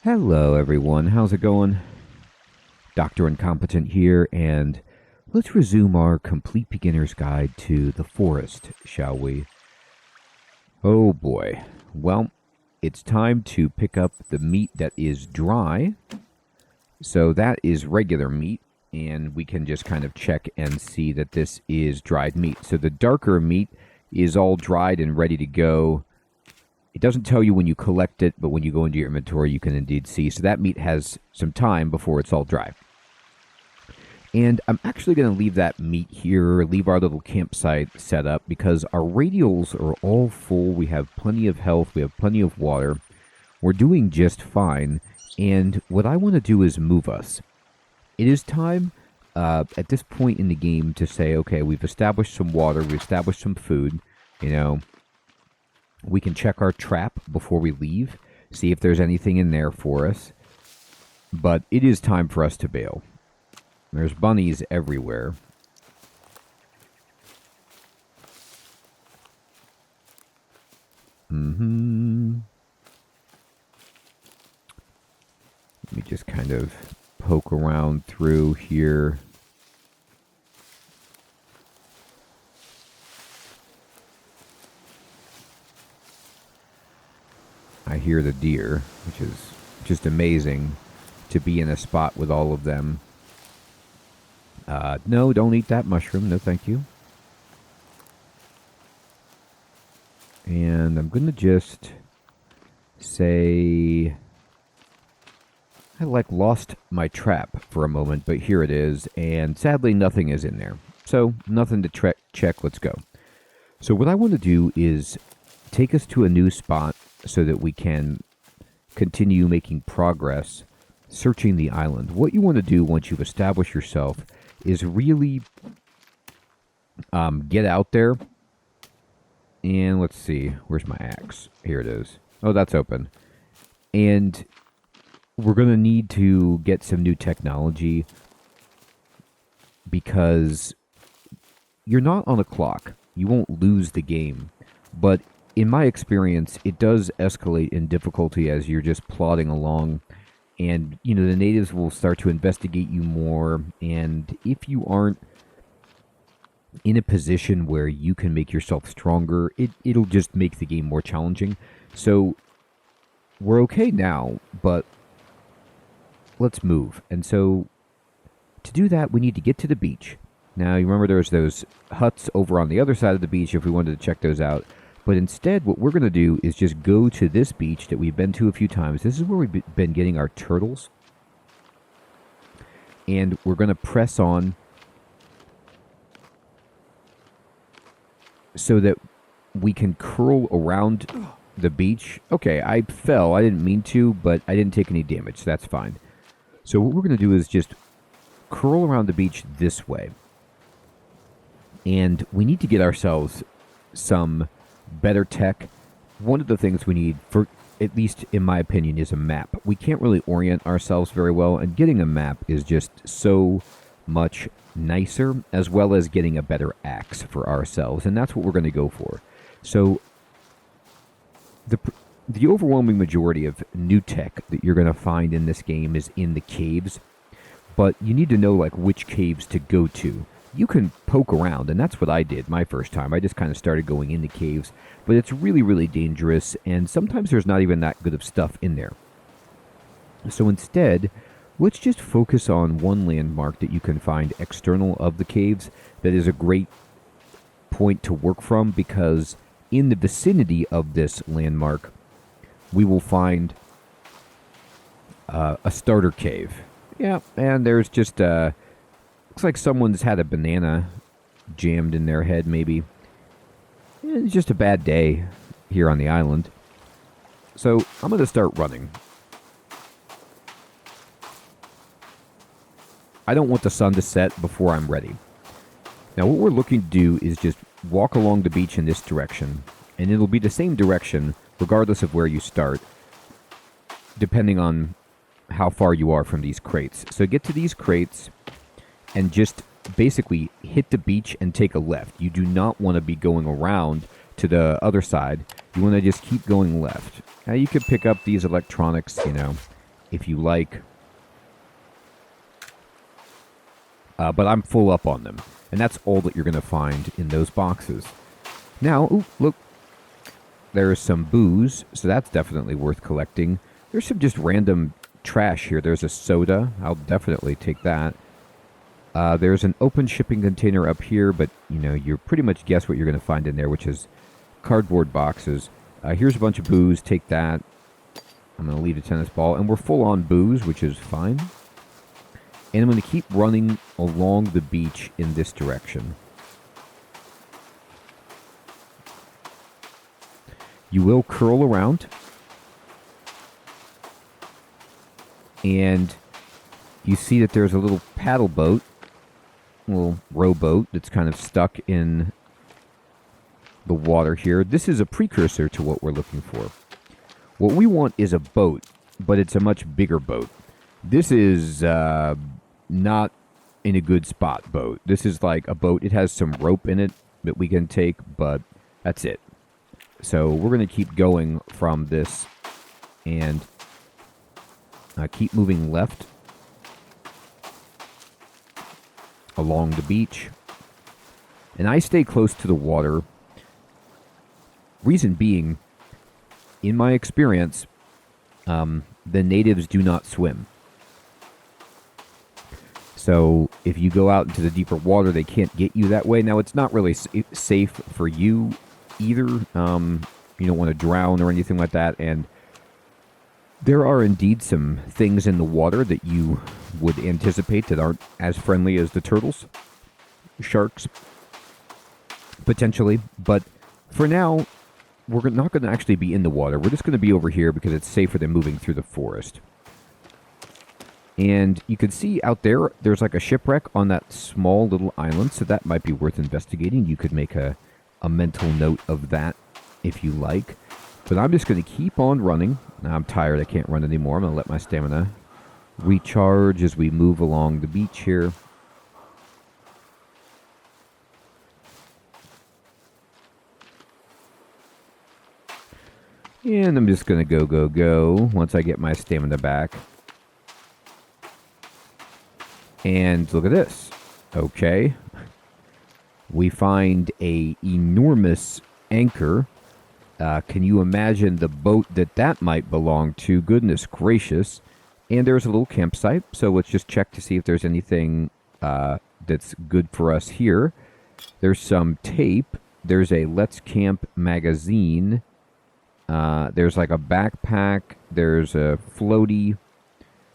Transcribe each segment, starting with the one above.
Hello, everyone. How's it going? Dr. Incompetent here, and let's resume our complete beginner's guide to the forest, shall we? Oh boy. Well, it's time to pick up the meat that is dry. So that is regular meat, and we can just kind of check and see that this is dried meat. So the darker meat is all dried and ready to go. It doesn't tell you when you collect it, but when you go into your inventory, you can indeed see. So that meat has some time before it's all dry. And I'm actually going to leave that meat here, leave our little campsite set up, because our radials are all full. We have plenty of health. We have plenty of water. We're doing just fine. And what I want to do is move us. It is time at this point in the game to say, okay, we've established some water. We've established some food. We can check our trap before we leave, see if there's anything in there for us. But it is time for us to bail. There's bunnies everywhere. Let me just kind of poke around through here. I hear the deer, which is just amazing to be in a spot with all of them. No, don't eat that mushroom. No, thank you. And I'm going to just say I lost my trap for a moment, but here it is. And sadly, nothing is in there. So nothing to check. Let's go. So what I want to do is take us to a new spot so that we can continue making progress searching the island. What you want to do once you've established yourself is really get out there. And let's see, where's my axe? Here it is. Oh, that's open. And we're going to need to get some new technology because you're not on a clock. You won't lose the game. But in my experience, it does escalate in difficulty as you're just plodding along. And, the natives will start to investigate you more. And if you aren't in a position where you can make yourself stronger, it'll just make the game more challenging. So we're okay now, but let's move. And so to do that, we need to get to the beach. Now, you remember there's those huts over on the other side of the beach if we wanted to check those out. But instead, what we're going to do is just go to this beach that we've been to a few times. This is where we've been getting our turtles. And we're going to press on so that we can curl around the beach. Okay, I fell. I didn't mean to, but I didn't take any damage. So that's fine. So what we're going to do is just curl around the beach this way. And we need to get ourselves some better tech. One of the things we need, for at least in my opinion, is a map. We can't really orient ourselves very well, and getting a map is just so much nicer, as well as getting a better axe for ourselves, and that's what we're going to go for. So the overwhelming majority of new tech that you're going to find in this game is in the caves, but you need to know which caves to go to. You can poke around, and that's what I did my first time. I just kind of started going into caves, but it's really, really dangerous, and sometimes there's not even that good of stuff in there. So instead, let's just focus on one landmark that you can find external of the caves that is a great point to work from, because in the vicinity of this landmark, we will find a starter cave. Yeah, and there's just looks like someone's had a banana jammed in their head, maybe. It's just a bad day here on the island. So I'm going to start running. I don't want the sun to set before I'm ready. Now what we're looking to do is just walk along the beach in this direction, and it'll be the same direction regardless of where you start, depending on how far you are from these crates. So get to these crates and just basically hit the beach and take a left. You do not want to be going around to the other side. You want to just keep going left. Now you could pick up these electronics, if you like. But I'm full up on them. And that's all that you're going to find in those boxes. Now, ooh, look, there's some booze, so that's definitely worth collecting. There's some just random trash here. There's a soda. I'll definitely take that. There's an open shipping container up here, but, you know, you pretty much guess what you're going to find in there, which is cardboard boxes. Here's a bunch of booze. Take that. I'm going to leave a tennis ball. And we're full on booze, which is fine. And I'm going to keep running along the beach in this direction. You will curl around. And you see that there's a little paddle boat, a little rowboat that's kind of stuck in the water here. This is a precursor to what we're looking for. What we want is a boat, but it's a much bigger boat. This is not in a good spot boat. This is like a boat. It has some rope in it that we can take, but that's it. So we're going to keep going from this and keep moving left along the beach. And I stay close to the water. Reason being, in my experience, the natives do not swim. So if you go out into the deeper water, they can't get you that way. Now, it's not really safe for you either. You don't want to drown or anything like that. And there are indeed some things in the water that you would anticipate that aren't as friendly as the turtles, sharks, potentially. But for now, we're not going to actually be in the water. We're just going to be over here because it's safer than moving through the forest. And you can see out there, there's like a shipwreck on that small little island, so that might be worth investigating. You could make a mental note of that if you like. But I'm just going to keep on running. Now I'm tired, I can't run anymore. I'm going to let my stamina recharge as we move along the beach here. And I'm just going to go once I get my stamina back. And look at this. Okay. We find a enormous anchor. Can you imagine the boat that might belong to? Goodness gracious. And there's a little campsite. So let's just check to see if there's anything that's good for us here. There's some tape. There's a Let's Camp magazine. There's like a backpack. There's a floaty.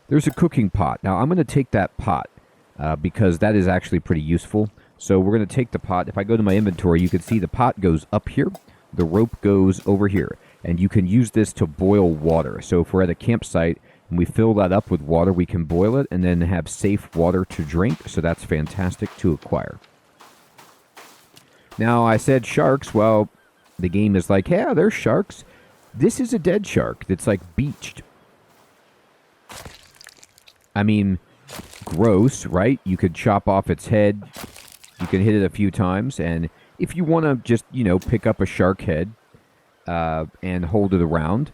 There's a cooking pot. Now, I'm going to take that pot because that is actually pretty useful. So we're going to take the pot. If I go to my inventory, you can see the pot goes up here. The rope goes over here. And you can use this to boil water. So if we're at a campsite and we fill that up with water, we can boil it and then have safe water to drink. So that's fantastic to acquire. Now, I said sharks. Well, the game is like, yeah, there's sharks. This is a dead shark that's like beached. I mean, gross, right? You could chop off its head. You can hit it a few times. And if you want to just, pick up a shark head and hold it around,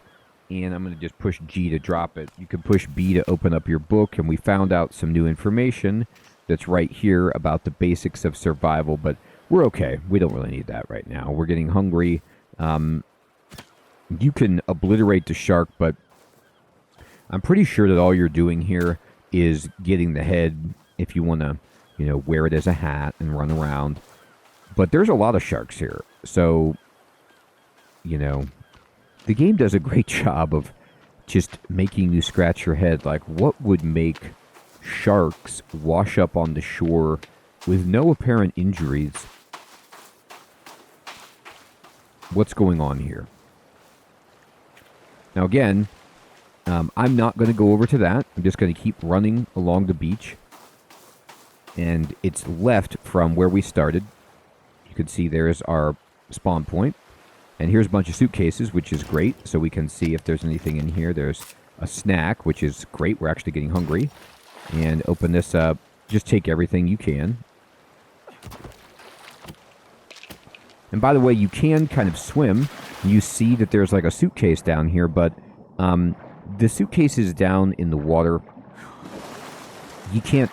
and I'm going to just push G to drop it. You can push B to open up your book, and we found out some new information that's right here about the basics of survival, but we're okay. We don't really need that right now. We're getting hungry. You can obliterate the shark, but I'm pretty sure that all you're doing here is getting the head if you want to, wear it as a hat and run around. But there's a lot of sharks here. So, the game does a great job of just making you scratch your head. Like, what would make sharks wash up on the shore with no apparent injuries? What's going on here? Now, again, I'm not going to go over to that. I'm just going to keep running along the beach. And it's left from where we started. You can see there's our spawn point. And here's a bunch of suitcases, which is great. So we can see if there's anything in here. There's a snack, which is great. We're actually getting hungry. And open this up. Just take everything you can. And by the way, you can kind of swim. You see that there's like a suitcase down here, but The suitcases down in the water, you can't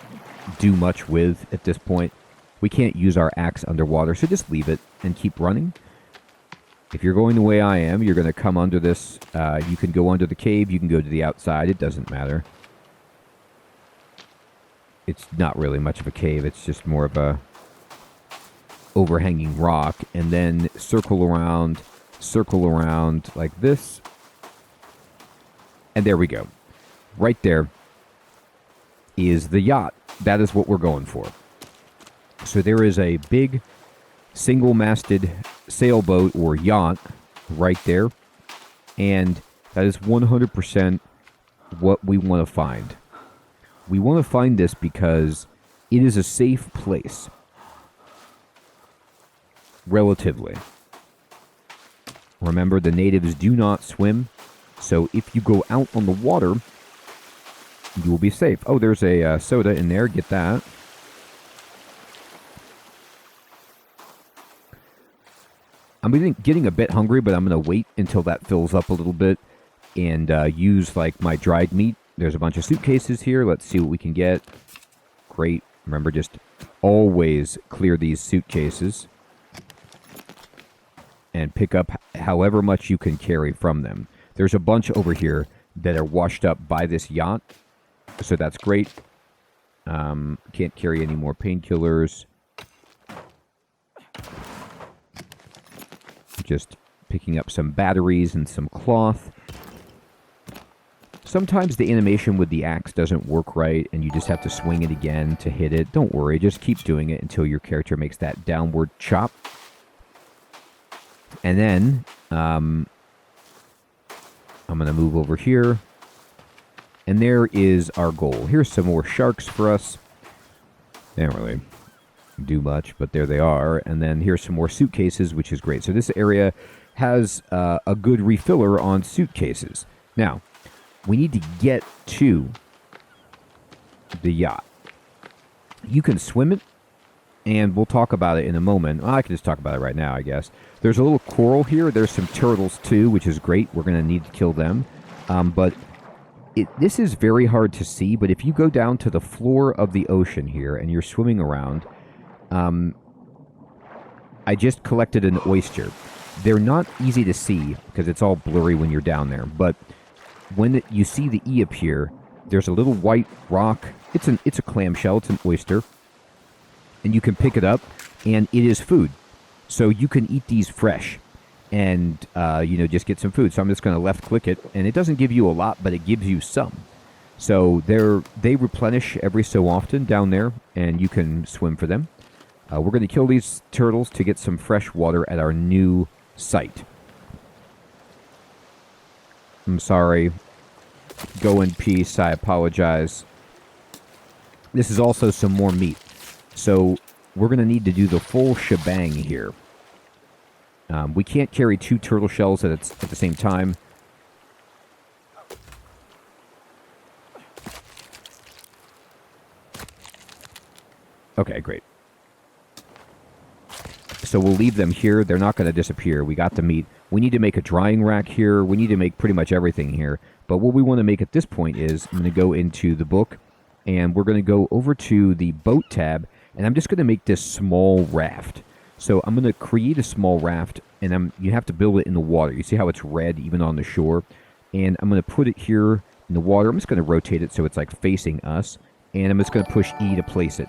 do much with at this point. We can't use our axe underwater, so just leave it and keep running. If you're going the way I am, you're going to come under this. You can go under the cave. You can go to the outside. It doesn't matter. It's not really much of a cave. It's just more of a overhanging rock. And then circle around like this. And there we go. Right there is the yacht. That is what we're going for. So there is a big single-masted sailboat or yacht right there, and that is 100% what we want to find. We want to find this because it is a safe place, relatively. Remember, the natives do not swim, so if you go out on the water, you will be safe. Oh, there's a soda in there. Get that. I'm getting a bit hungry, but I'm going to wait until that fills up a little bit and use like my dried meat. There's a bunch of suitcases here. Let's see what we can get. Great. Remember, just always clear these suitcases and pick up however much you can carry from them. There's a bunch over here that are washed up by this yacht, so that's great. Can't carry any more painkillers. Just picking up some batteries and some cloth. Sometimes the animation with the axe doesn't work right, and you just have to swing it again to hit it. Don't worry, just keep doing it until your character makes that downward chop. And then, I'm going to move over here. And there is our goal. Here's some more sharks for us. They don't really do much, but there they are. And then here's some more suitcases, which is great. So this area has a good refiller on suitcases. Now, we need to get to the yacht. You can swim it, and we'll talk about it in a moment. Well, I can just talk about it right now, I guess. There's a little coral here. There's some turtles, too, which is great. We're going to need to kill them. But this is very hard to see, but if you go down to the floor of the ocean here and you're swimming around, I just collected an oyster. They're not easy to see because it's all blurry when you're down there, but when you see the E appear, there's a little white rock. It's a clamshell. It's an oyster. And you can pick it up, and it is food. So you can eat these fresh and, just get some food. So I'm just going to left-click it, and it doesn't give you a lot, but it gives you some. So they replenish every so often down there, and you can swim for them. We're going to kill these turtles to get some fresh water at our new site. I'm sorry. Go in peace. I apologize. This is also some more meat. So we're going to need to do the full shebang here. We can't carry 2 turtle shells at the same time. Okay, great. So we'll leave them here. They're not going to disappear. We got the meat. We need to make a drying rack here. We need to make pretty much everything here. But what we want to make at this point is I'm going to go into the book, and we're going to go over to the boat tab, and I'm just going to make this small raft. So I'm going to create a small raft, and you have to build it in the water. You see how it's red even on the shore? And I'm going to put it here in the water. I'm just going to rotate it so it's like facing us, and I'm just going to push E to place it.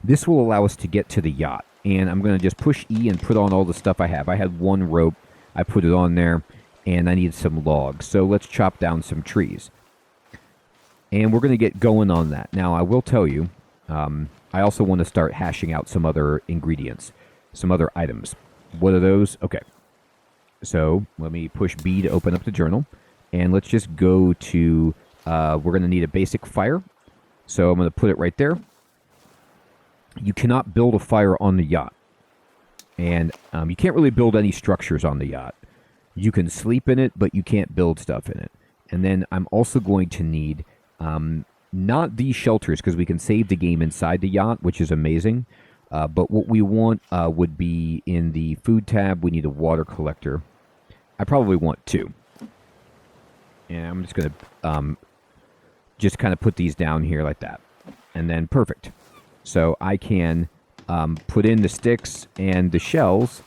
This will allow us to get to the yacht. And I'm going to just push E and put on all the stuff I have. I had 1 rope. I put it on there. And I need some logs. So let's chop down some trees. And we're going to get going on that. Now, I will tell you, I also want to start hashing out some other ingredients. Some other items. What are those? Okay. So let me push B to open up the journal. And let's just go to, we're going to need a basic fire. So I'm going to put it right there. You cannot build a fire on the yacht. And you can't really build any structures on the yacht. You can sleep in it, but you can't build stuff in it. And then I'm also going to need not these shelters, because we can save the game inside the yacht, which is amazing. But what we want would be in the food tab, we need a water collector. I probably want 2. And I'm just going to just kind of put these down here like that. And then perfect. So I can put in the sticks and the shells.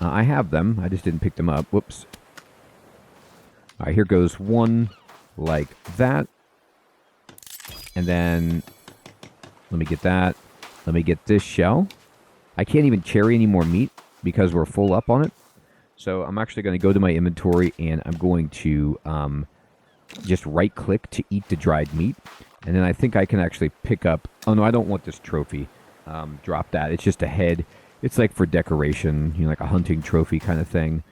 I have them. I just didn't pick them up. Whoops. All right, here goes one like that. And then let me get that. Let me get this shell. I can't even cherry any more meat because we're full up on it. So I'm actually going to go to my inventory and I'm going to just right click to eat the dried meat. And then I think I can actually pick up... Oh no, I don't want this trophy. Drop that. It's just a head. It's like for decoration, you know, like a hunting trophy kind of thing.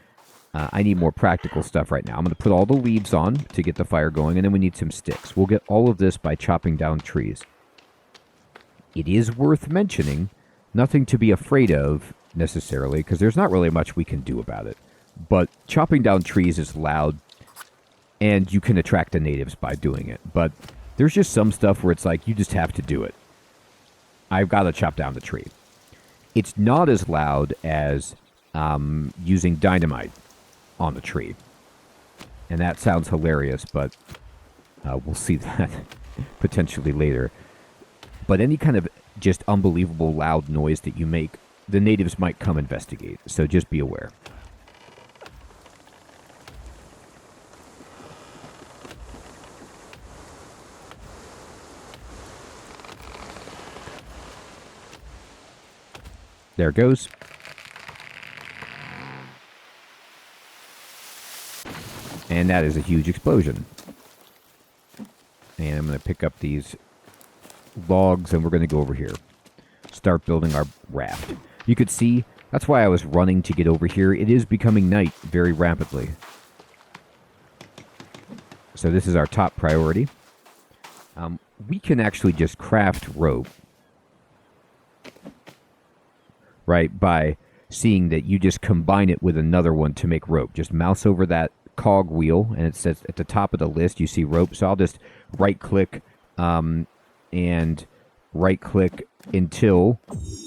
I need more practical stuff right now. I'm going to put all the leaves on to get the fire going, and then we need some sticks. We'll get all of this by chopping down trees. It is worth mentioning, nothing to be afraid of necessarily, because there's not really much we can do about it. But chopping down trees is loud, and you can attract the natives by doing it. But there's just some stuff where it's like, you just have to do it. I've got to chop down the tree. It's not as loud as using dynamite on a tree. And that sounds hilarious, but we'll see that potentially later. But any kind of just unbelievable loud noise that you make, the natives might come investigate. So just be aware. There it goes. And that is a huge explosion. And I'm going to pick up these logs and we're going to go over here. Start building our raft. You could see, that's why I was running to get over here. It is becoming night very rapidly. So this is our top priority. We can actually just craft rope. Right, by seeing that you just combine it with another one to make rope. Just mouse over that cog wheel, and it says at the top of the list you see rope. So I'll just right-click and right-click until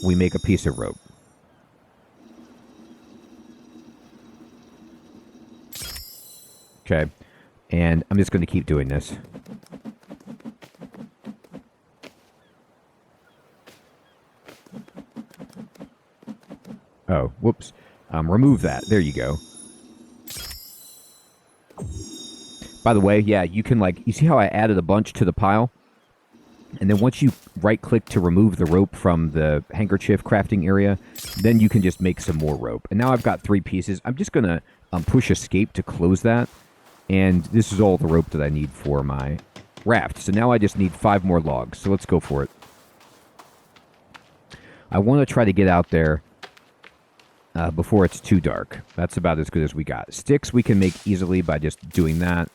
we make a piece of rope. Okay, and I'm just going to keep doing this. Oh, whoops. Remove that. There you go. By the way, yeah, you can you see how I added a bunch to the pile? And then once you right-click to remove the rope from the handkerchief crafting area, then you can just make some more rope. And now I've got 3 pieces. I'm just going to push escape to close that. And this is all the rope that I need for my raft. So now I just need 5 more logs. So let's go for it. I want to try to get out there before it's too dark. That's about as good as we got. Sticks we can make easily by just doing that.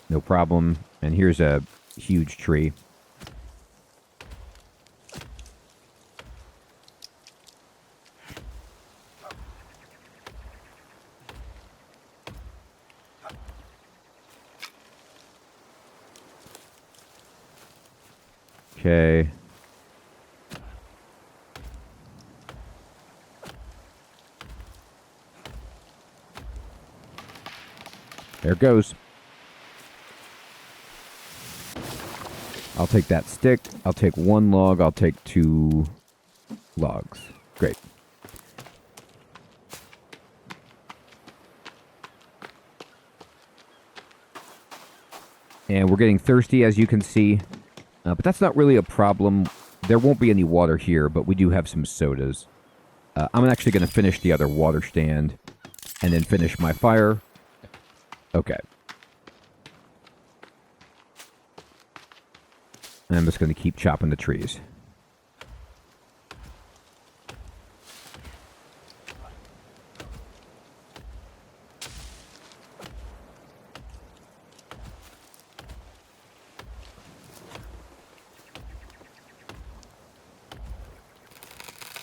No problem. And here's a huge tree. Okay. There it goes. I'll take that stick. I'll take 1 log. I'll take 2 logs. Great. And we're getting thirsty, as you can see. But that's not really a problem. There won't be any water here, but we do have some sodas. I'm actually going to finish the other water stand and then finish my fire. Okay. And I'm just going to keep chopping the trees.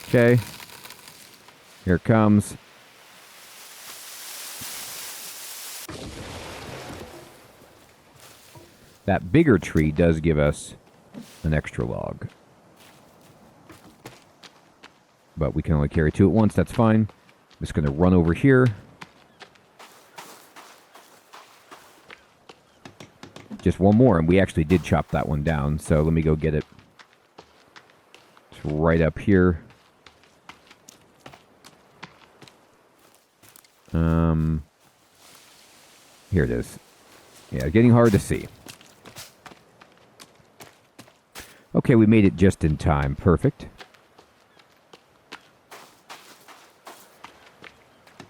Okay. Here it comes. That bigger tree does give us an extra log. But we can only carry 2 at once, that's fine. I'm just going to run over here just one more, and we actually did chop that one down. So let me go get it. It's right up here. Here it is. Yeah, getting hard to see. Okay, we made it just in time. Perfect.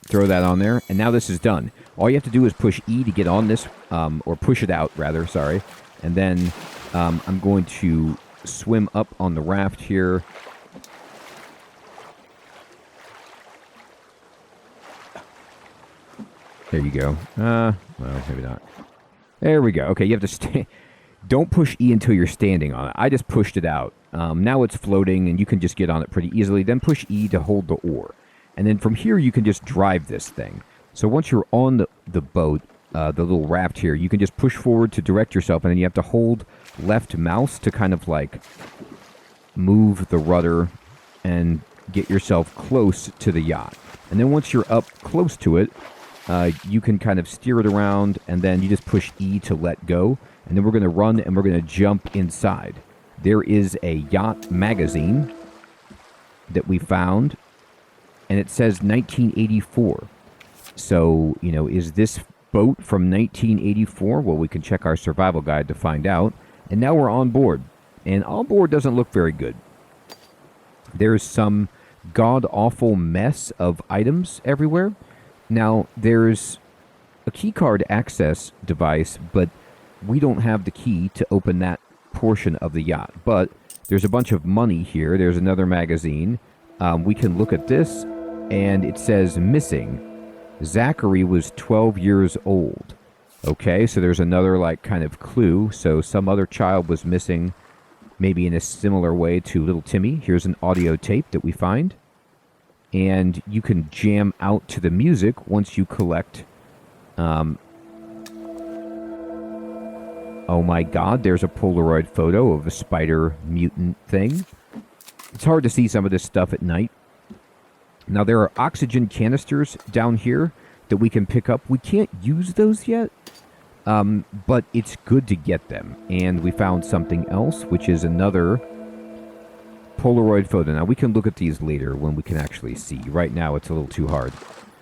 Throw that on there, and now this is done. All you have to do is push E to get on this, or push it out, rather, sorry. And then I'm going to swim up on the raft here. There you go. Well, maybe not. There we go. Okay, you have to stay. Don't push E until you're standing on it. I just pushed it out. Now it's floating, and you can just get on it pretty easily. Then push E to hold the oar. And then from here, you can just drive this thing. So once you're on the boat, the little raft here, you can just push forward to direct yourself, and then you have to hold left mouse to kind of like move the rudder and get yourself close to the yacht. And then once you're up close to it, you can kind of steer it around, and then you just push E to let go. And then we're going to run, and we're going to jump inside. There is a yacht magazine that we found, and it says 1984. So, you know, is this boat from 1984? Well, we can check our survival guide to find out. And now we're on board. And on board doesn't look very good. There's some god-awful mess of items everywhere. Now, there's a keycard access device, but we don't have the key to open that portion of the yacht. But there's a bunch of money here. There's another magazine. We can look at this, and it says missing. Zachary was 12 years old. Okay, so there's another like kind of clue. So some other child was missing, maybe in a similar way to little Timmy. Here's an audio tape that we find. And you can jam out to the music once you collect. Oh my god, there's a Polaroid photo of a spider mutant thing. It's hard to see some of this stuff at night. Now, there are oxygen canisters down here that we can pick up. We can't use those yet, but it's good to get them. And we found something else, which is another Polaroid photo. Now, we can look at these later when we can actually see. Right now, it's a little too hard.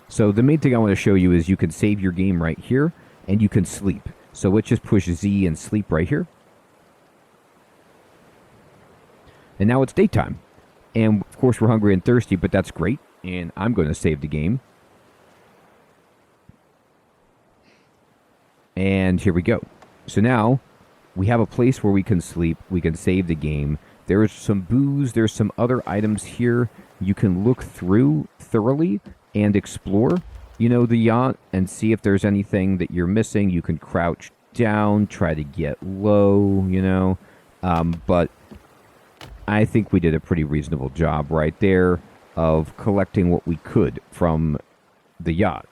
So the main thing I want to show you is you can save your game right here, and you can sleep. So let's just push Z and sleep right here. And now it's daytime. And, of course, we're hungry and thirsty, but that's great. And I'm going to save the game. And here we go. So now we have a place where we can sleep. We can save the game. There's some booze. There's some other items here. You can look through thoroughly and explore, you know, the yacht and see if there's anything that you're missing. You can crouch down, try to get low, you know. But I think we did a pretty reasonable job right there of collecting what we could from the yacht.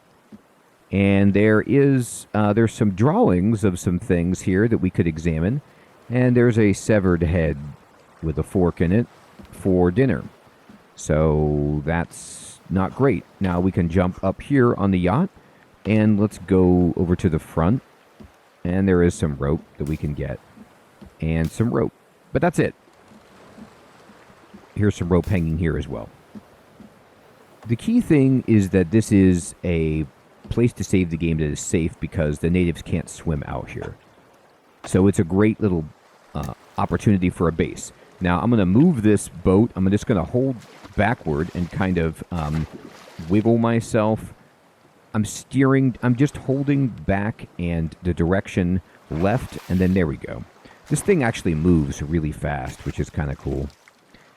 And there's some drawings of some things here that we could examine. And there's a severed head with a fork in it for dinner. So that's not great. Now we can jump up here on the yacht, and let's go over to the front. And there is some rope that we can get. And some rope. But that's it. Here's some rope hanging here as well. The key thing is that this is a place to save the game that is safe because the natives can't swim out here. So it's a great little opportunity for a base. Now I'm going to move this boat. I'm just going to hold backward and kind of wiggle myself. I'm just holding back and the direction left, and then there we go. This thing actually moves really fast, which is kind of cool.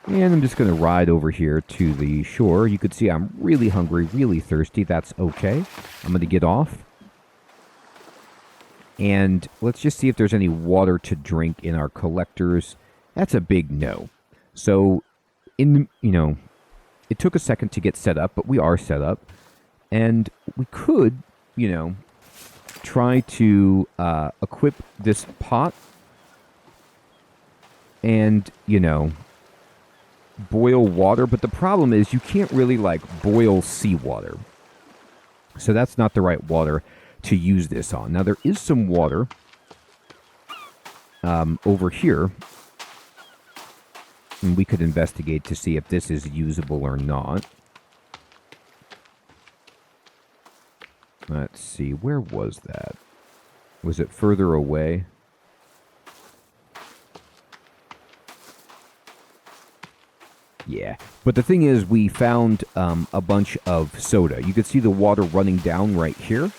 And I'm just going to ride over here to the shore. You can see I'm really hungry, really thirsty. That's okay. I'm going to get off. And let's just see if there's any water to drink in our collectors. That's a big no. So, it took a second to get set up, but we are set up. And we could, try to equip this pot and, boil water, but the problem is you can't really boil seawater. So that's not the right water to use this on. Now there is some water over here, and we could investigate to see if this is usable or not. Let's see, where was that? Was it further away? Yeah, but the thing is, we found a bunch of soda. You can see the water running down right here.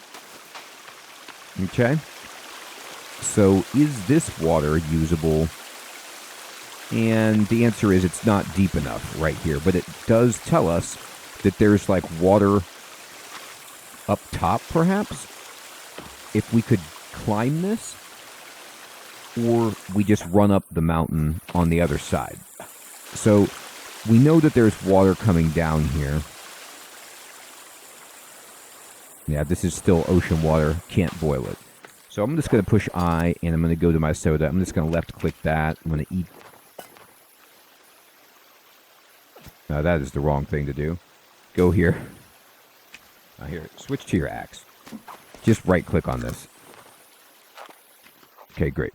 Okay. So, is this water usable? And the answer is it's not deep enough right here. But it does tell us that there's like water up top, perhaps? If we could climb this? Or we just run up the mountain on the other side. So, we know that there's water coming down here. Yeah, this is still ocean water. Can't boil it. So I'm just going to push I, and I'm going to go to my soda. I'm just going to left-click that. I'm going to eat. No, that is the wrong thing to do. Go here. Here, switch to your axe. Just right-click on this. Okay, great.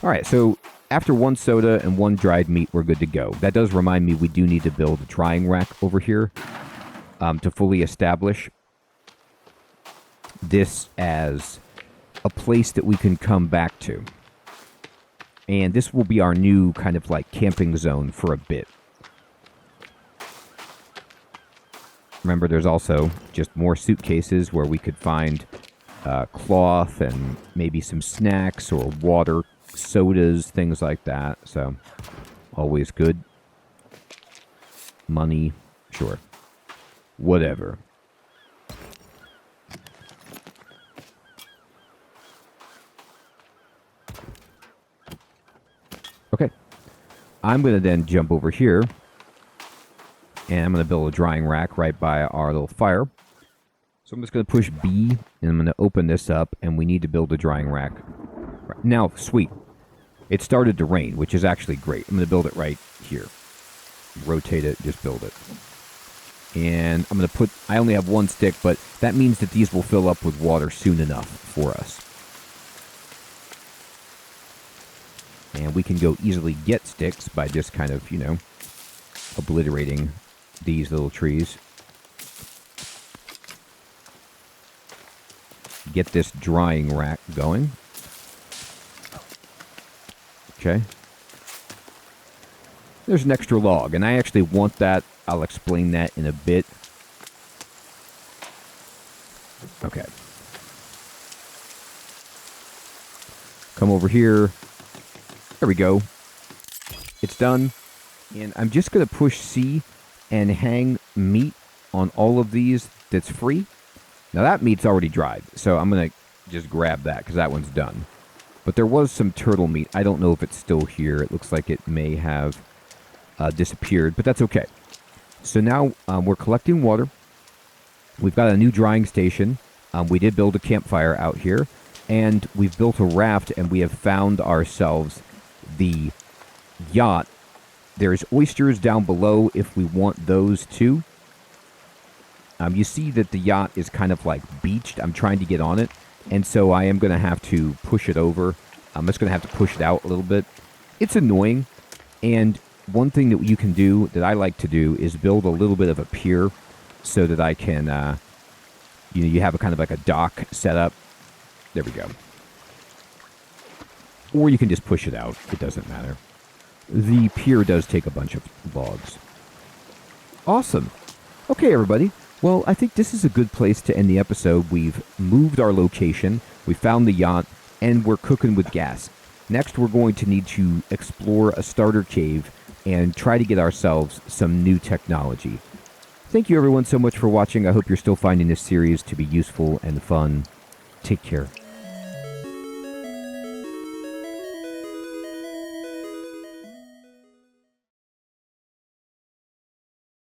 All right, so after one soda and one dried meat, we're good to go. That does remind me we do need to build a drying rack over here to fully establish this as a place that we can come back to. And this will be our new kind of like camping zone for a bit. Remember, there's also just more suitcases where we could find cloth and maybe some snacks or water, sodas, things like that. So, always good. Money, sure. Whatever. Okay. I'm going to then jump over here. And I'm going to build a drying rack right by our little fire. So I'm just going to push B, and I'm going to open this up, and we need to build a drying rack. Now, sweet. It started to rain, which is actually great. I'm going to build it right here. Rotate it, just build it. And I'm going to put, I only have one stick, but that means that these will fill up with water soon enough for us. And we can go easily get sticks by just kind of, you know, obliterating these little trees. Get this drying rack going. Okay. There's an extra log, and I actually want that. I'll explain that in a bit. Okay. Come over here. There we go. It's done. And I'm just going to push C and hang meat on all of these that's free. Now that meat's already dried, so I'm going to just grab that because that one's done. But there was some turtle meat. I don't know if it's still here. It looks like it may have disappeared, but that's okay. So now we're collecting water. We've got a new drying station. We did build a campfire out here, and we've built a raft, and we have found ourselves the yacht. There's oysters down below if we want those too. You see that the yacht is kind of like beached. I'm trying to get on it, and so I am going to have to push it over. I'm just going to have to push it out a little bit. It's annoying, and one thing that you can do, that I like to do, is build a little bit of a pier so that I can, you have a kind of like a dock set up. There we go. Or you can just push it out. It doesn't matter. The pier does take a bunch of logs. Awesome. Okay, everybody. Well, I think this is a good place to end the episode. We've moved our location, we found the yacht, and we're cooking with gas. Next, we're going to need to explore a starter cave and try to get ourselves some new technology. Thank you, everyone, so much for watching. I hope you're still finding this series to be useful and fun. Take care.